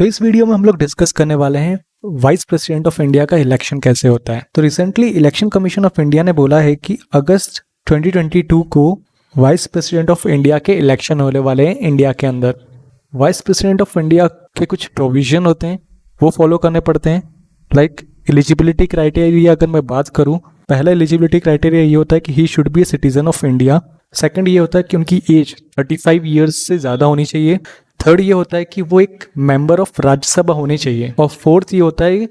तो इस वीडियो में हम लोग डिस्कस करने वाले हैं वाइस प्रेसिडेंट ऑफ इंडिया का इलेक्शन कैसे होता है। तो recently election commission of India ने बोला है कि अगस्त 2022 को वाइस प्रेसिडेंट ऑफ इंडिया के इलेक्शन होने वाले हैं इंडिया के अंदर। वाइस प्रेसिडेंट ऑफ इंडिया के कुछ प्रोविजन होते हैं वो फॉलो करने पड़ते हैं। लाइक एलिजिबिलिटी क्राइटेरिया अगर मैं बात करूं, पहला एलिजिबिलिटी क्राइटेरिया ये होता है कि he should be a citizen of India. Second ये होता है कि उनकी एज 35 ईयर्स से ज़्यादा होनी चाहिए। थर्ड ये होता है कि वो एक मेंबर ऑफ राज्यसभा होने चाहिए। और फोर्थ ये होता है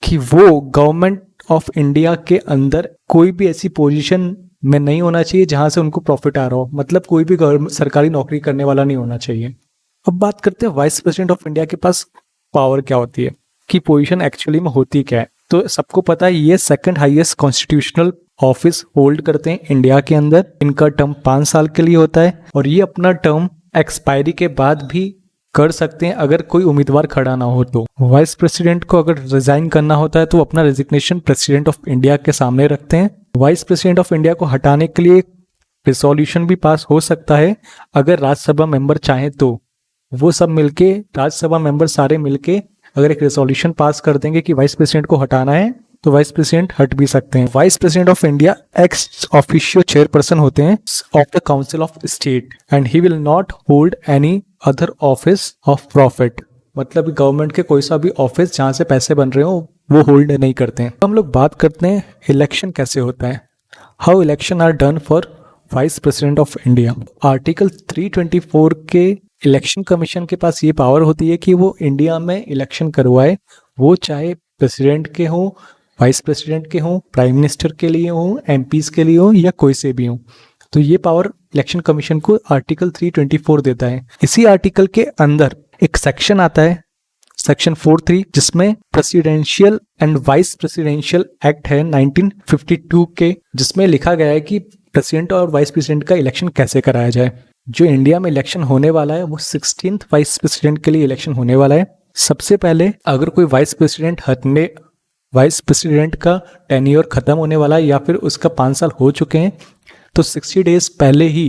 कि वो गवर्नमेंट ऑफ इंडिया के अंदर कोई भी ऐसी पोजीशन में नहीं होना चाहिए जहां से उनको प्रॉफिट आ रहा हो, मतलब कोई भी सरकारी नौकरी करने वाला नहीं होना चाहिए। अब बात करते हैं वाइस प्रेसिडेंट ऑफ इंडिया के पास पावर क्या होती है, कि पोजीशन एक्चुअली में होती क्या है। तो सबको पता है ये second highest constitutional office hold करते हैं इंडिया के अंदर। इनका टर्म 5 साल के लिए होता है और ये अपना टर्म एक्सपायरी के बाद भी कर सकते हैं अगर कोई उम्मीदवार खड़ा ना हो। तो वाइस प्रेसिडेंट को अगर रिजाइन करना होता है तो अपना रेजिग्नेशन प्रेसिडेंट ऑफ इंडिया के सामने रखते हैं। वाइस प्रेसिडेंट ऑफ इंडिया को हटाने के लिए रिसोल्यूशन भी पास हो सकता है अगर राज्यसभा मेंबर चाहे तो। वो सब मिलके, राज्यसभा मेंबर सारे मिलके अगर एक रेसोल्यूशन पास कर देंगे कि वाइस प्रेसिडेंट को हटाना है तो वाइस प्रेसिडेंट हट भी सकते हैं। Vice president of India ex officio chairperson होते हैं of the council of state and he will not hold any other office of profit. मतलब गवर्नमेंट के कोई सा भी ऑफिस जहां से पैसे बन रहे हो वो होल्ड नहीं करते हैं। हम लोग बात करते हैं इलेक्शन कैसे होता है, how election are done for vice president of India. Article 324 के इलेक्शन कमीशन के पास ये पावर होती है कि वो इंडिया में इलेक्शन करवाए, वो चाहे प्रेसिडेंट के हों, वाइस प्रेसिडेंट के हों, प्राइम मिनिस्टर के लिए हों, एमपीज के लिए हों या कोई से भी हों। तो ये पावर इलेक्शन कमीशन को आर्टिकल 324 देता है। इसी आर्टिकल के अंदर एक सेक्शन आता है, सेक्शन 43, जिसमें presidential and vice presidential act है 1952 के, जिसमें लिखा गया है कि प्रेसिडेंट और वाइस प्रेसिडेंट का इलेक्शन कैसे कराया जाए। जो इंडिया में इलेक्शन होने वाला है वो 16th वाइस प्रेसिडेंट के लिए इलेक्शन होने वाला है। सबसे पहले अगर कोई वाइस प्रेसिडेंट का टेन्योर खत्म होने वाला है या फिर उसका 5 साल हो चुके हैं तो 60 डेज पहले ही,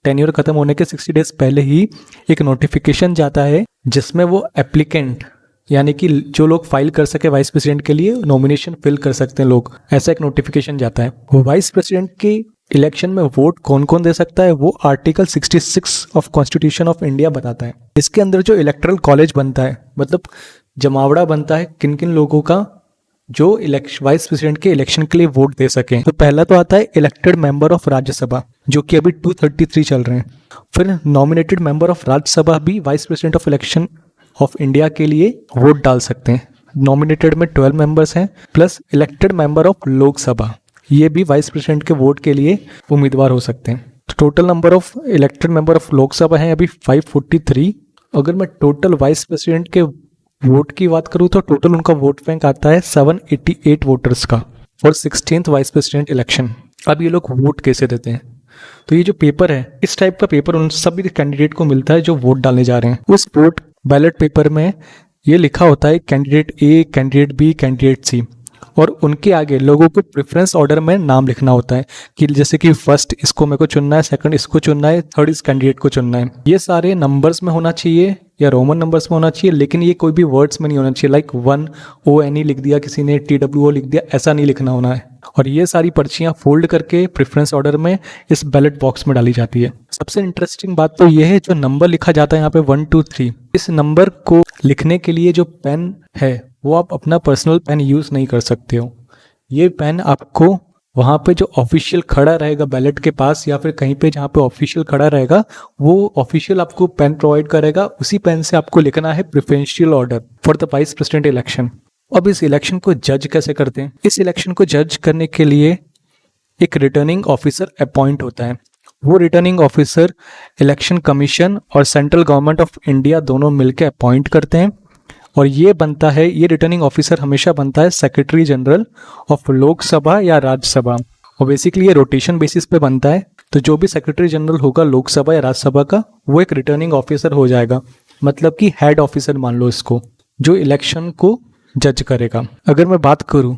टेन्योर खत्म होने के 60 डेज पहले ही एक नोटिफिकेशन जाता है जिसमें वो एप्लीकेंट यानी कि जो लोग फाइल कर सके वाइस प्रेसिडेंट के लिए, नॉमिनेशन फिल कर सकते हैं लोग, ऐसा एक नोटिफिकेशन जाता है। वो वाइस प्रेसिडेंट की इलेक्शन में वोट कौन कौन दे सकता है वो article 66 of constitution of India बताता है। इसके अंदर जो इलेक्टरल कॉलेज बनता है, मतलब जमावड़ा बनता है किन किन लोगों का जो वाइस प्रेसिडेंट के इलेक्शन के लिए वोट दे सकें। तो पहला तो आता है इलेक्टेड मेंबर ऑफ राज्यसभा, जो कि अभी 233 चल रहे हैं। फिर नॉमिनेटेड मेंबर ऑफ राज्यसभा भी vice president of election of India के लिए वोट डाल सकते हैं। नॉमिनेटेड में 12 मेंबर्स हैं, plus elected member of Lok Sabha, ये भी वाइस प्रेसिडेंट के वोट के लिए उम्मीदवार हो सकते हैं। तो total number of elected member of Lok Sabha हैं अभी 543। अगर मैं टोटल वाइस प्रेसिडेंट के वोट की बात करूं तो टोटल उनका वोट बैंक आता है 788 वोटर्स का for 16th vice president election. अब ये लोग वोट कैसे देते हैं, तो ये जो पेपर है, इस टाइप का पेपर उन सभी कैंडिडेट को मिलता है जो वोट डालने जा रहे हैं। उस वोट बैलेट पेपर में ये लिखा होता है candidate A, candidate be, candidate सी, और उनके आगे लोगों को प्रेफरेंस ऑर्डर में नाम लिखना होता है कि जैसे कि फर्स्ट इसको मेरे को चुनना है, सेकंड इसको चुनना है, थर्ड इस कैंडिडेट को चुनना है। ये सारे नंबर्स में होना चाहिए या रोमन नंबर्स में होना चाहिए, लेकिन ये कोई भी वर्ड्स में नहीं होना चाहिए। लाइक 1 ONE लिख दिया किसी ने, TWO लिख दिया, ऐसा नहीं लिखना होना है। और ये सारी पर्चियां फोल्ड करके प्रेफरेंस ऑर्डर में इस बैलेट बॉक्स में डाली जाती है। सबसे इंटरेस्टिंग बात तो ये है जो नंबर लिखा जाता है यहाँ पे 1 2 3, इस नंबर को लिखने के लिए जो पेन है वो आप अपना पर्सनल पेन यूज नहीं कर सकते हो। ये पेन आपको वहाँ पे जो ऑफिशियल खड़ा रहेगा बैलेट के पास या फिर कहीं पे जहाँ पे ऑफिशियल खड़ा रहेगा, वो ऑफिशियल आपको पेन प्रोवाइड करेगा। उसी पेन से आपको लिखना है preferential order for the vice president election. अब इस इलेक्शन को जज कैसे करते हैं? इस इलेक्शन को जज करने के लिए एक रिटर्निंग ऑफिसर अपॉइंट होता है। वो रिटर्निंग ऑफिसर इलेक्शन कमीशन और सेंट्रल गवर्नमेंट ऑफ इंडिया दोनों मिलकर अपॉइंट करते हैं। और ये बनता है, ये रिटर्निंग ऑफिसर हमेशा बनता है सेक्रेटरी जनरल ऑफ लोकसभा या राज्यसभा, और बेसिकली ये रोटेशन बेसिस पे बनता है। तो जो भी सेक्रेटरी जनरल होगा लोकसभा या राज्यसभा का, वो एक रिटर्निंग ऑफिसर हो जाएगा, मतलब कि हेड ऑफिसर मान लो इसको, जो इलेक्शन को जज करेगा। अगर मैं बात करूँ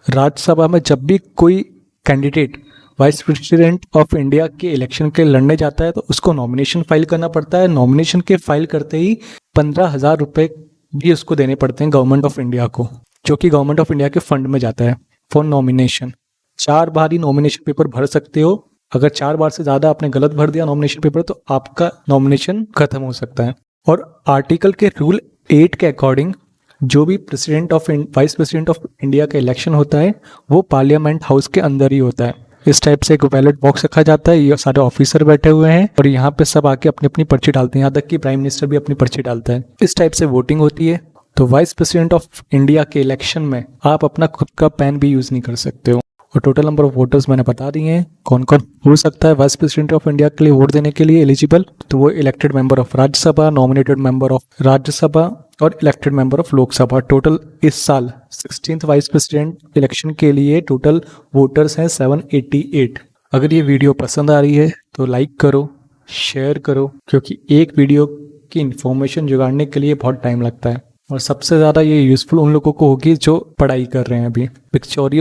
राज्यसभा में जब भी कोई candidate vice president of India के इलेक्शन के लड़ने जाता है तो उसको नॉमिनेशन फाइल करना पड़ता है। नॉमिनेशन के फाइल करते ही 15,000 रुपये भी उसको देने पड़ते हैं गवर्नमेंट ऑफ इंडिया को, जो कि गवर्नमेंट ऑफ इंडिया के फंड में जाता है for nomination. 4 bar he nomination paper भर सकते हो। अगर 4 बार से ज़्यादा आपने गलत भर दिया नॉमिनेशन पेपर तो आपका नॉमिनेशन खत्म हो सकता है। और आर्टिकल के रूल 8 के अकॉर्डिंग जो भी वाइस प्रेसिडेंट ऑफ इंडिया का इलेक्शन होता है वो पार्लियामेंट हाउस के अंदर ही होता है। इस टाइप से एक बैलेट बॉक्स रखा जाता है, ये सारे ऑफिसर बैठे हुए हैं और यहाँ पे सब आके अपनी अपनी पर्ची डालते हैं, यहाँ तक कि प्राइम मिनिस्टर भी अपनी पर्ची डालता है। इस टाइप से वोटिंग होती है। तो वाइस प्रेसिडेंट ऑफ इंडिया के इलेक्शन में आप अपना खुद का पेन भी यूज़ नहीं कर सकते हो। और टोटल नंबर ऑफ वोटर्स मैंने बता दिए हैं, कौन कौन हो सकता है वाइस प्रेसिडेंट ऑफ इंडिया के लिए वोट देने के लिए एलिजिबल। तो वो elected member of Rajya Sabha, nominated member of Rajya Sabha और elected member of Lok Sabha. Total इस साल 16th वाइस प्रेसिडेंट इलेक्शन के लिए टोटल वोटर्स हैं 788। अगर ये वीडियो पसंद आ रही है तो लाइक करो, शेयर करो, क्योंकि एक वीडियो की इन्फॉर्मेशन जुगाड़ने के लिए बहुत टाइम लगता है और सबसे ज़्यादा ये यूज़फुल उन लोगों को होगी जो पढ़ाई कर रहे हैं अभी। पिक्चोरियल